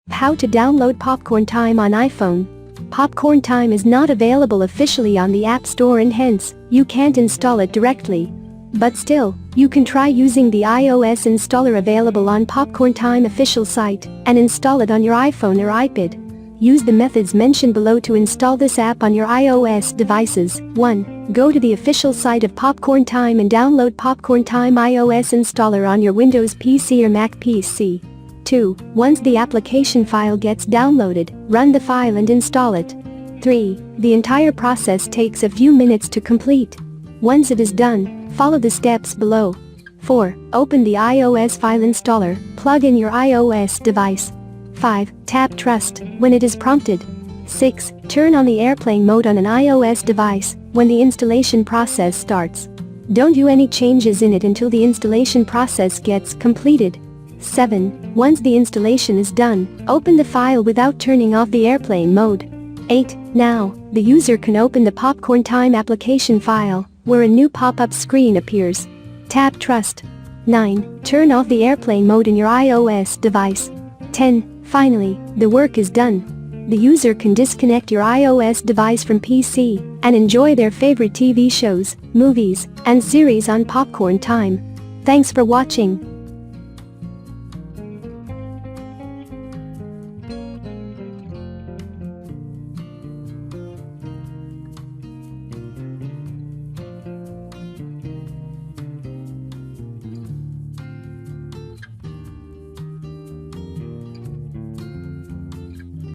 How to download Popcorn Time on iPhone. Popcorn Time is not available officially on the App Store and hence, you can't install it directly. But still, you can try using the iOS installer available on Popcorn Time official site and install it on your iPhone or iPad. Use the methods mentioned below to install this app on your iOS devices. 1. Go to the official site of Popcorn Time and download Popcorn Time iOS installer on your Windows PC or Mac PC. 2. Once the application file gets downloaded, run the file and install it. 3. The entire process takes a few minutes to complete. Once it is done, follow the steps below. 4. Open the iOS file installer, plug in your iOS device. 5. Tap Trust when it is prompted. 6. Turn on the airplane mode on an iOS device when the installation process starts. Don't do any changes in it until the installation process gets completed. 7. Once the installation is done, open the file without turning off the airplane mode. 8. Now, the user can open the Popcorn Time application file, where a new pop-up screen appears. Tap Trust. 9. Turn off the airplane mode in your iOS device. 10. Finally, the work is done. The user can disconnect your iOS device from PC and enjoy their favorite TV shows, movies, and series on Popcorn Time. Thanks for watching.